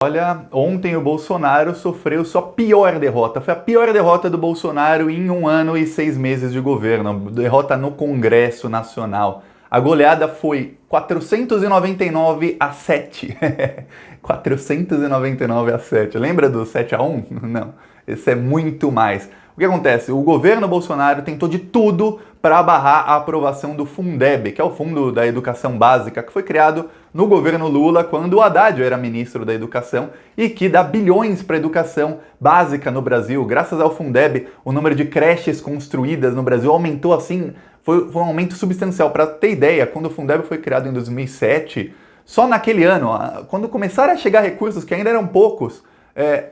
Olha, ontem o Bolsonaro sofreu sua pior derrota. Foi a pior derrota do Bolsonaro em 1 ano e 6 meses de governo. Derrota no Congresso Nacional. A goleada foi 499-7. 499-7. Lembra do 7-1? Não, esse é muito mais. O que acontece? O governo Bolsonaro tentou de tudo para barrar a aprovação do Fundeb, que é o Fundo da Educação Básica, que foi criado no governo Lula, quando o Haddad era ministro da Educação, e que dá bilhões para a educação básica no Brasil. Graças ao Fundeb, o número de creches construídas no Brasil aumentou assim, foi um aumento substancial. Para ter ideia, quando o Fundeb foi criado em 2007, só naquele ano, quando começaram a chegar recursos, que ainda eram poucos,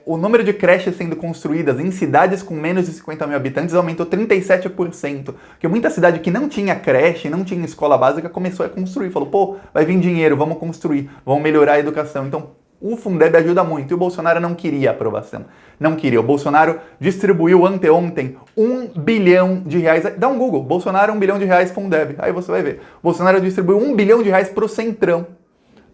o número de creches sendo construídas em cidades com menos de 50 mil habitantes aumentou 37%. Porque muita cidade que não tinha creche, não tinha escola básica, começou a construir. Falou, pô, vai vir dinheiro, vamos construir, vamos melhorar a educação. Então, o Fundeb ajuda muito. E o Bolsonaro não queria a aprovação. Não queria. O Bolsonaro distribuiu anteontem 1 bilhão de reais. Dá um Google, Bolsonaro 1 bilhão de reais Fundeb. Aí você vai ver. O Bolsonaro distribuiu 1 bilhão de reais para o Centrão,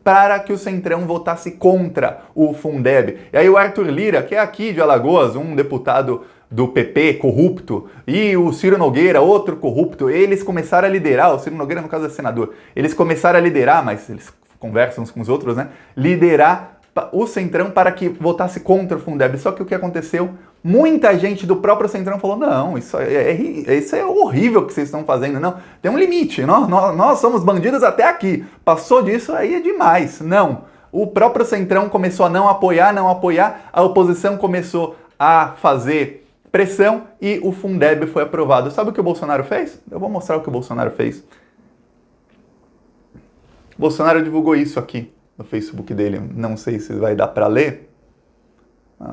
para que o Centrão votasse contra o Fundeb. E aí o Arthur Lira, que é aqui de Alagoas, um deputado do PP corrupto, e o Ciro Nogueira, outro corrupto, eles começaram a liderar, o Ciro Nogueira no caso é senador, eles começaram a liderar, mas eles conversam uns com os outros, né? Liderar o Centrão para que votasse contra o Fundeb. Só que o que aconteceu? Muita gente do próprio Centrão falou, não, isso é horrível que vocês estão fazendo, não, tem um limite, nós somos bandidos até aqui, passou disso aí é demais, não. O próprio Centrão começou a não apoiar, a oposição começou a fazer pressão e o Fundeb foi aprovado. Sabe o que o Bolsonaro fez? Eu vou mostrar o que o Bolsonaro fez. O Bolsonaro divulgou isso aqui no Facebook dele, não sei se vai dar para ler.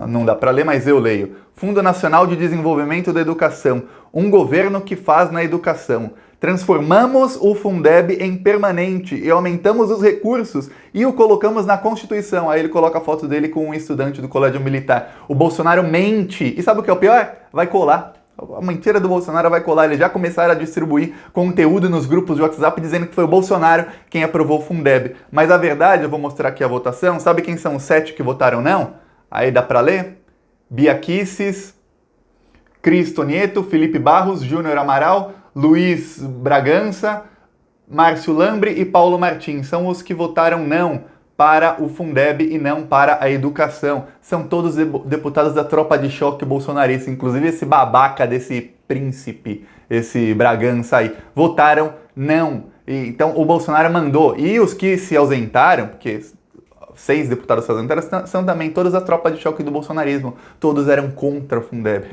Não dá para ler, mas eu leio. Fundo Nacional de Desenvolvimento da Educação. Um governo que faz na educação. Transformamos o Fundeb em permanente e aumentamos os recursos e o colocamos na Constituição. Aí ele coloca a foto dele com um estudante do Colégio Militar. O Bolsonaro mente. E sabe o que é o pior? Vai colar. A mentira do Bolsonaro vai colar. Eles já começaram a distribuir conteúdo nos grupos de WhatsApp dizendo que foi o Bolsonaro quem aprovou o Fundeb. Mas a verdade, eu vou mostrar aqui a votação. Sabe quem são os 7 que votaram não? Aí dá para ler? Bia Kicis, Cris Tonieto, Felipe Barros, Júnior Amaral, Luiz Bragança, Márcio Lambre e Paulo Martins. São os que votaram não para o Fundeb e não para a educação. São todos deputados da tropa de choque bolsonarista, inclusive esse babaca desse príncipe, esse Bragança aí, votaram não. Então o Bolsonaro mandou. E os que se ausentaram, porque 6 deputados se ausentaram, são também todas a tropa de choque do bolsonarismo. Todos eram contra o Fundeb.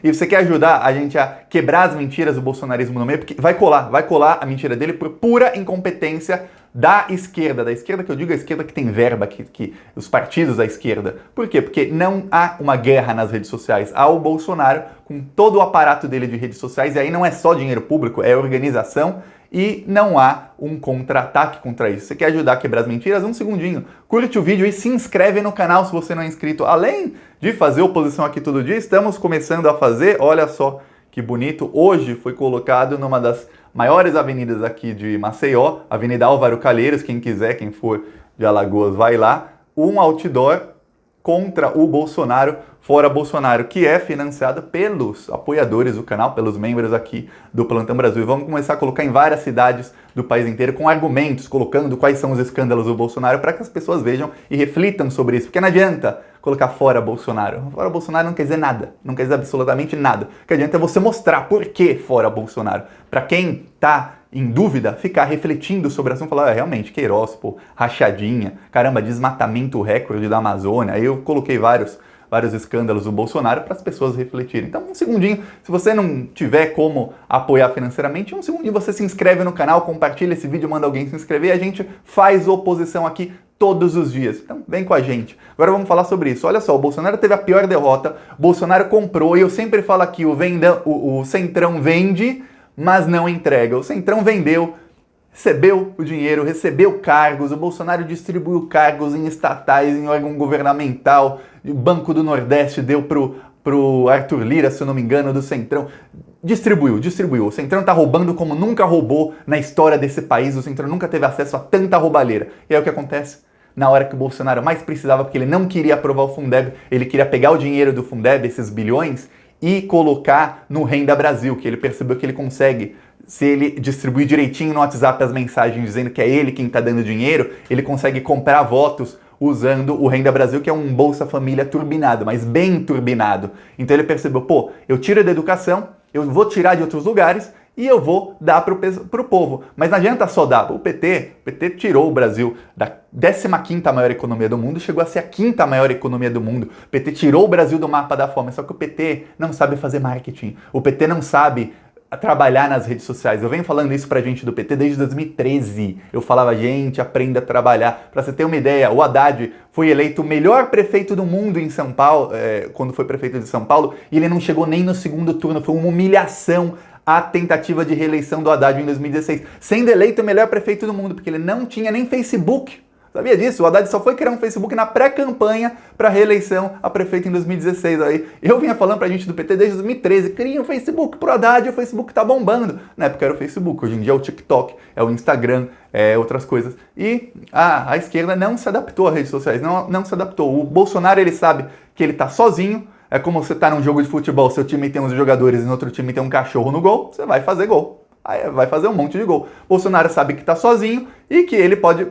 E você quer ajudar a gente a quebrar as mentiras do bolsonarismo no meio? Porque vai colar a mentira dele por pura incompetência da esquerda que eu digo a esquerda que tem verba, que os partidos da esquerda. Por quê? Porque não há uma guerra nas redes sociais. Há o Bolsonaro com todo o aparato dele de redes sociais, e aí não é só dinheiro público, é organização, e não há um contra-ataque contra isso. Você quer ajudar a quebrar as mentiras? Um segundinho. Curte o vídeo e se inscreve no canal se você não é inscrito. Além de fazer oposição aqui todo dia, estamos começando a fazer, olha só que bonito, hoje foi colocado numa das maiores avenidas aqui de Maceió, Avenida Álvaro Calheiros, quem quiser, quem for de Alagoas, vai lá, um outdoor contra o Bolsonaro, Fora Bolsonaro, que é financiado pelos apoiadores do canal, pelos membros aqui do Plantão Brasil. E vamos começar a colocar em várias cidades do país inteiro com argumentos, colocando quais são os escândalos do Bolsonaro para que as pessoas vejam e reflitam sobre isso. Porque não adianta colocar fora Bolsonaro. Fora Bolsonaro não quer dizer nada, não quer dizer absolutamente nada. O que adianta é você mostrar por que fora Bolsonaro. Para quem tá em dúvida, ficar refletindo sobre a ação e falar, realmente, Queiroz, pô, rachadinha, caramba, desmatamento recorde da Amazônia. Aí eu coloquei vários escândalos do Bolsonaro para as pessoas refletirem. Então, um segundinho, se você não tiver como apoiar financeiramente, um segundinho você se inscreve no canal, compartilha esse vídeo, manda alguém se inscrever e a gente faz oposição aqui todos os dias. Então, vem com a gente. Agora vamos falar sobre isso. Olha só, o Bolsonaro teve a pior derrota, o Bolsonaro comprou, e eu sempre falo aqui, o Centrão vende, mas não entrega. O Centrão vendeu, recebeu o dinheiro, recebeu cargos, o Bolsonaro distribuiu cargos em estatais, em órgão governamental, o Banco do Nordeste deu pro Arthur Lira, se eu não me engano, do Centrão. Distribuiu. O Centrão tá roubando como nunca roubou na história desse país, o Centrão nunca teve acesso a tanta roubalheira. E aí o que acontece? na hora que o Bolsonaro mais precisava, porque ele não queria aprovar o Fundeb, ele queria pegar o dinheiro do Fundeb, esses bilhões, e colocar no Renda Brasil, que ele percebeu que ele consegue, se ele distribuir direitinho no WhatsApp as mensagens dizendo que é ele quem está dando dinheiro, ele consegue comprar votos usando o Renda Brasil, que é um Bolsa Família turbinado, mas bem turbinado. Então ele percebeu, pô, eu tiro da educação, eu vou tirar de outros lugares e eu vou dar pro povo. Mas não adianta só dar. O PT tirou o Brasil da 15ª maior economia do mundo e chegou a ser a 5ª maior economia do mundo. O PT tirou o Brasil do mapa da fome, só que o PT não sabe fazer marketing. O PT não sabe trabalhar nas redes sociais. Eu venho falando isso pra gente do PT desde 2013. Eu falava, gente, aprenda a trabalhar. Pra você ter uma ideia, o Haddad foi eleito o melhor prefeito do mundo em São Paulo, quando foi prefeito de São Paulo, e ele não chegou nem no segundo turno. Foi uma humilhação a tentativa de reeleição do Haddad em 2016, sendo eleito o melhor prefeito do mundo, porque ele não tinha nem Facebook. Sabia disso? O Haddad só foi criar um Facebook na pré-campanha para reeleição a prefeito em 2016. Aí eu vinha falando pra gente do PT desde 2013, cria um Facebook pro Haddad, o Facebook tá bombando. Na época era o Facebook, hoje em dia é o TikTok, é o Instagram, é outras coisas. E a esquerda não se adaptou às redes sociais, não se adaptou. O Bolsonaro, ele sabe que ele tá sozinho. É como você tá num jogo de futebol, seu time tem uns jogadores e no outro time tem um cachorro no gol, você vai fazer gol. Aí vai fazer um monte de gol. Bolsonaro sabe que tá sozinho e que ele pode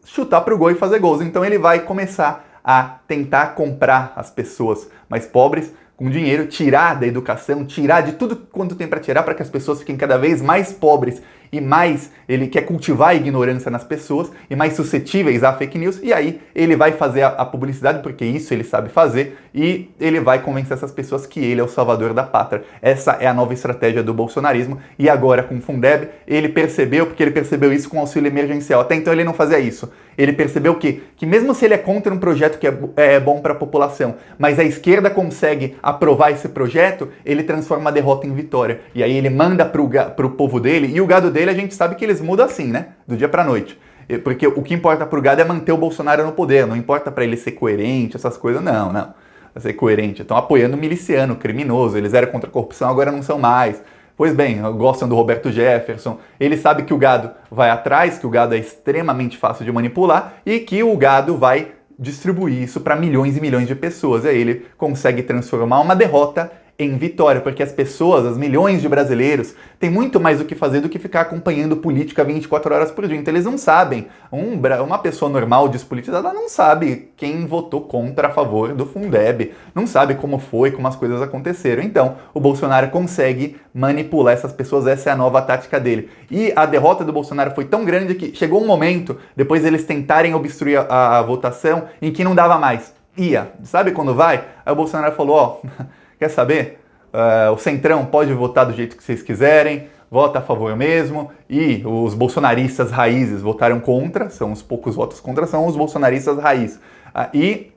chutar pro gol e fazer gols. Então ele vai começar a tentar comprar as pessoas mais pobres com dinheiro, tirar da educação, tirar de tudo quanto tem para tirar para que as pessoas fiquem cada vez mais pobres e mais ele quer cultivar a ignorância nas pessoas e mais suscetíveis a fake news, e aí ele vai fazer a publicidade, porque isso ele sabe fazer, e ele vai convencer essas pessoas que ele é o salvador da pátria. Essa é a nova estratégia do bolsonarismo, e agora com o Fundeb, ele percebeu, porque ele percebeu isso com o auxílio emergencial, até então ele não fazia isso. Ele percebeu que mesmo se ele é contra um projeto que é bom para a população, mas a esquerda consegue aprovar esse projeto, ele transforma a derrota em vitória. E aí ele manda pro povo dele, e o gado dele a gente sabe que eles mudam assim, né? Do dia pra noite. Porque o que importa pro gado é manter o Bolsonaro no poder, não importa para ele ser coerente, essas coisas, não. Vai ser coerente. Estão apoiando o miliciano, criminoso, eles eram contra a corrupção, agora não são mais. Pois bem, gostam do Roberto Jefferson, ele sabe que o gado vai atrás, que o gado é extremamente fácil de manipular e que o gado vai distribuir isso para milhões e milhões de pessoas. E aí ele consegue transformar uma derrota em vitória, porque as pessoas, as milhões de brasileiros, têm muito mais o que fazer do que ficar acompanhando política 24 horas por dia. Então eles não sabem, uma pessoa normal, despolitizada, não sabe quem votou contra a favor do Fundeb, não sabe como foi, como as coisas aconteceram. Então o Bolsonaro consegue manipular essas pessoas, essa é a nova tática dele. E a derrota do Bolsonaro foi tão grande que chegou um momento, depois eles tentarem obstruir a votação, em que não dava mais. Sabe quando vai? Aí o Bolsonaro falou, quer saber? O Centrão pode votar do jeito que vocês quiserem, vota a favor mesmo, e os bolsonaristas raízes votaram contra, são os poucos votos contra, são os bolsonaristas raiz. E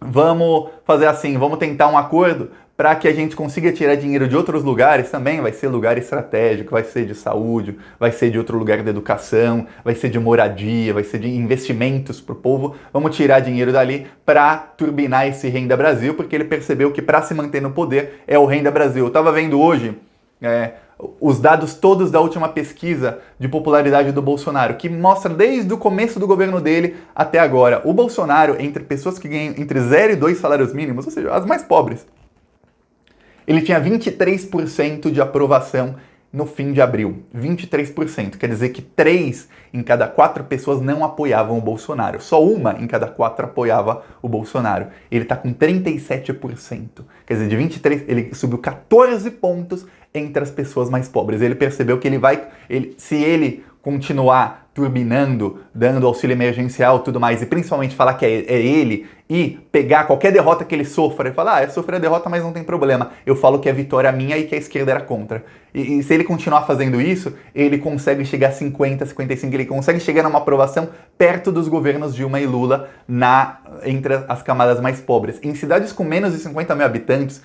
vamos fazer assim, vamos tentar um acordo para que a gente consiga tirar dinheiro de outros lugares também, vai ser lugar estratégico, vai ser de saúde, vai ser de outro lugar de educação, vai ser de moradia, vai ser de investimentos para o povo, vamos tirar dinheiro dali para turbinar esse Renda Brasil, porque ele percebeu que para se manter no poder é o Renda Brasil. Eu estava vendo hoje os dados todos da última pesquisa de popularidade do Bolsonaro, que mostra desde o começo do governo dele até agora. O Bolsonaro, entre pessoas que ganham entre 0 e 2 salários mínimos, ou seja, as mais pobres, ele tinha 23% de aprovação no fim de abril. 23%. Quer dizer que 3 em cada 4 pessoas não apoiavam o Bolsonaro. Só 1 em cada 4 apoiava o Bolsonaro. Ele está com 37%. Quer dizer, de 23, ele subiu 14 pontos entre as pessoas mais pobres. Ele percebeu que se ele continuar turbinando, dando auxílio emergencial e tudo mais, e principalmente falar que é ele, e pegar qualquer derrota que ele sofra e falar, sofrer a derrota, mas não tem problema, eu falo que é vitória minha e que a esquerda era contra. E se ele continuar fazendo isso, ele consegue chegar a 50, 55, ele consegue chegar numa aprovação perto dos governos Dilma e Lula entre as camadas mais pobres. Em cidades com menos de 50 mil habitantes,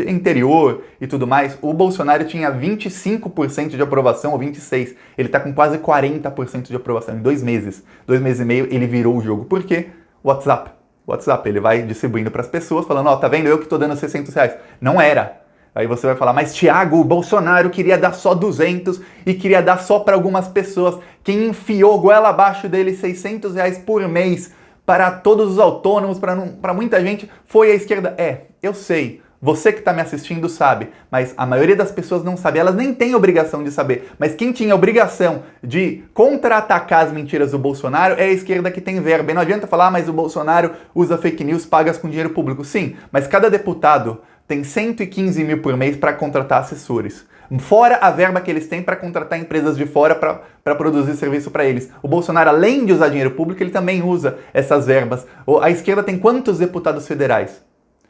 interior e tudo mais, o Bolsonaro tinha 25% de aprovação, ou 26%. Ele está com quase 40% de aprovação em 2 meses. 2 meses e meio ele virou o jogo. Por quê? WhatsApp, ele vai distribuindo para as pessoas, falando, tá vendo, eu que tô dando R$600. Não era. Aí você vai falar, mas Thiago, o Bolsonaro queria dar só 200 e queria dar só para algumas pessoas. Quem enfiou goela abaixo dele R$ 600 por mês para todos os autônomos, para muita gente, foi a esquerda. Eu sei. Você que está me assistindo sabe, mas a maioria das pessoas não sabe, elas nem têm obrigação de saber. Mas quem tinha obrigação de contra-atacar as mentiras do Bolsonaro é a esquerda que tem verba. E não adianta falar, mas o Bolsonaro usa fake news pagas com dinheiro público. Sim, mas cada deputado tem 115 mil por mês para contratar assessores. Fora a verba que eles têm para contratar empresas de fora para produzir serviço para eles. O Bolsonaro, além de usar dinheiro público, ele também usa essas verbas. A esquerda tem quantos deputados federais?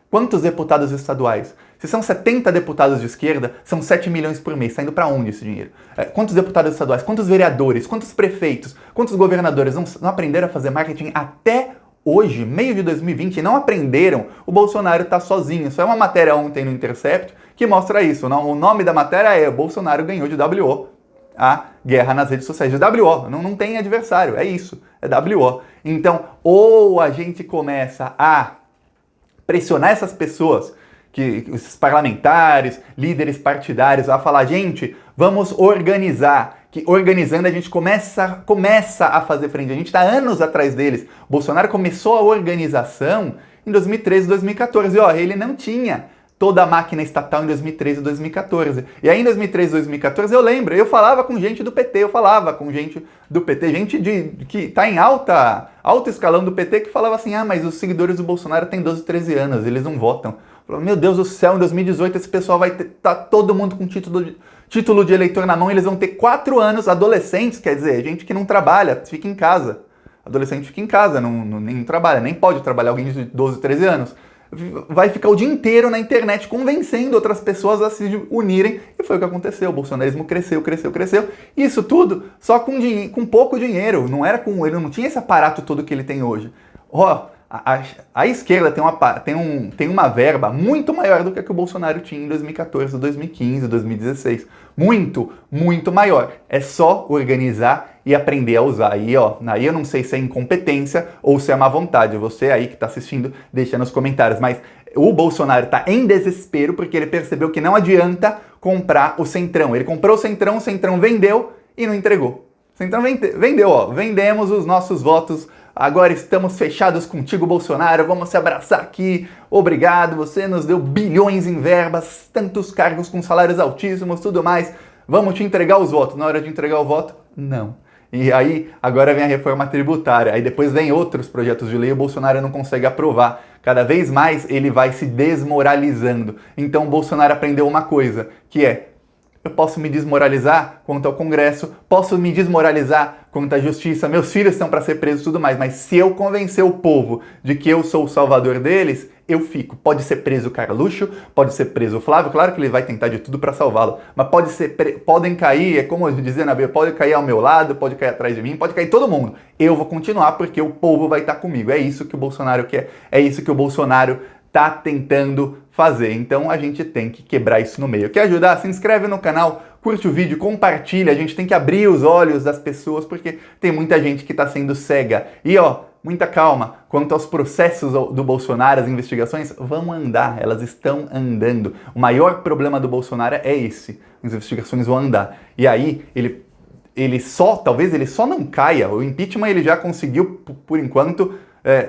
Quantos deputados estaduais? Se são 70 deputados de esquerda, são 7 milhões por mês. Está indo para onde esse dinheiro? Quantos deputados estaduais? Quantos vereadores? Quantos prefeitos? Quantos governadores não aprenderam a fazer marketing até hoje, meio de 2020, e não aprenderam? O Bolsonaro está sozinho. Só é uma matéria ontem no Intercept que mostra isso. O nome da matéria é Bolsonaro ganhou de WO a guerra nas redes sociais. De WO, não tem adversário, é isso, é WO. Então, ou a gente começa a pressionar essas pessoas, esses parlamentares, líderes partidários, a falar, gente, vamos organizar, que organizando a gente começa a fazer frente. A gente está anos atrás deles. Bolsonaro começou a organização em 2013, 2014. Ele não tinha toda a máquina estatal em 2013 e 2014. E aí em 2013 e 2014 eu lembro, eu falava com gente do PT, gente que está em alto escalão do PT, que falava assim, mas os seguidores do Bolsonaro têm 12, 13 anos, eles não votam. Meu Deus do céu, em 2018 esse pessoal vai tá todo mundo com título de eleitor na mão, eles vão ter 4 anos, adolescentes, quer dizer, gente que não trabalha, fica em casa. Adolescente fica em casa, nem trabalha, nem pode trabalhar, alguém de 12, 13 anos. Vai ficar o dia inteiro na internet convencendo outras pessoas a se unirem. E foi o que aconteceu. O bolsonarismo cresceu. Isso tudo só com pouco dinheiro. Ele não tinha esse aparato todo que ele tem hoje. A esquerda tem uma verba muito maior do que a que o Bolsonaro tinha em 2014, 2015, 2016. Muito, muito maior. É só organizar e aprender a usar. Aí eu não sei se é incompetência ou se é má vontade. Você aí que está assistindo, deixa nos comentários. Mas o Bolsonaro está em desespero porque ele percebeu que não adianta comprar o Centrão. Ele comprou o Centrão vendeu e não entregou. O Centrão vendeu, vendemos os nossos votos. Agora estamos fechados contigo, Bolsonaro, vamos se abraçar aqui, obrigado, você nos deu bilhões em verbas, tantos cargos com salários altíssimos, tudo mais, vamos te entregar os votos. Na hora de entregar o voto, não. E aí, agora vem a reforma tributária, aí depois vem outros projetos de lei, o Bolsonaro não consegue aprovar. Cada vez mais ele vai se desmoralizando. Então o Bolsonaro aprendeu uma coisa, que é, eu posso me desmoralizar quanto ao Congresso, posso me desmoralizar quanto à Justiça, meus filhos estão para ser presos e tudo mais, mas se eu convencer o povo de que eu sou o salvador deles, eu fico. Pode ser preso o Carluxo, pode ser preso o Flávio, claro que ele vai tentar de tudo para salvá-lo, mas podem cair, é como eu dizia na Bíblia, pode cair ao meu lado, pode cair atrás de mim, pode cair todo mundo. Eu vou continuar porque o povo vai estar comigo. É isso que o Bolsonaro quer, é isso que o Bolsonaro está tentando fazer. Então a gente tem que quebrar isso no meio. Quer ajudar? Se inscreve no canal, curte o vídeo, compartilha. A gente tem que abrir os olhos das pessoas porque tem muita gente que está sendo cega. E muita calma. Quanto aos processos do Bolsonaro, as investigações vão andar, elas estão andando. O maior problema do Bolsonaro é esse. As investigações vão andar. E aí talvez ele só não caia. O impeachment ele já conseguiu, por enquanto,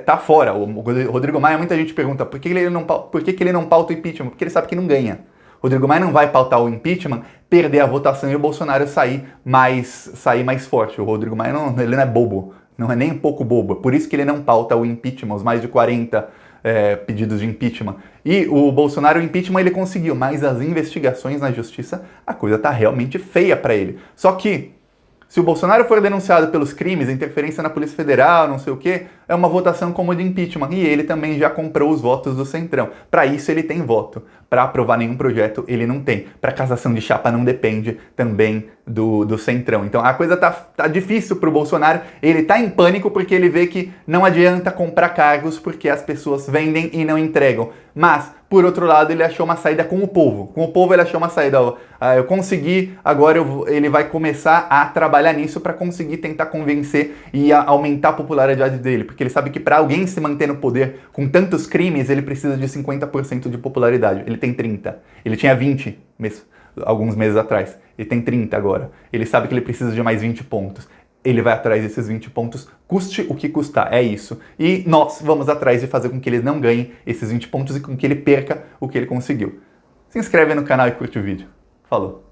tá fora. O Rodrigo Maia, muita gente pergunta por que ele não pauta o impeachment? Porque ele sabe que não ganha. Rodrigo Maia não vai pautar o impeachment, perder a votação e o Bolsonaro sair mais forte. O Rodrigo Maia ele não é bobo, não é nem um pouco bobo. Por isso que ele não pauta o impeachment, os mais de 40 pedidos de impeachment. E o Bolsonaro, o impeachment ele conseguiu, mas as investigações na justiça, a coisa tá realmente feia para ele. Só que se o Bolsonaro for denunciado pelos crimes, interferência na Polícia Federal, não sei o quê, é uma votação como de impeachment. E ele também já comprou os votos do Centrão. Para isso ele tem voto. Para aprovar nenhum projeto ele não tem. Para cassação de chapa não depende também do Centrão. Então a coisa tá difícil para o Bolsonaro. Ele tá em pânico porque ele vê que não adianta comprar cargos porque as pessoas vendem e não entregam. Mas, por outro lado, ele achou uma saída com o povo. Com o povo ele achou uma saída. Eu consegui, agora ele vai começar a trabalhar nisso para conseguir tentar convencer e aumentar a popularidade dele. porque ele sabe que para alguém se manter no poder com tantos crimes, ele precisa de 50% de popularidade. Ele tem 30. Ele tinha 20 alguns meses atrás. Ele tem 30 agora. Ele sabe que ele precisa de mais 20 pontos. Ele vai atrás desses 20 pontos, custe o que custar, é isso. E nós vamos atrás de fazer com que ele não ganhe esses 20 pontos e com que ele perca o que ele conseguiu. Se inscreve no canal e curte o vídeo. Falou!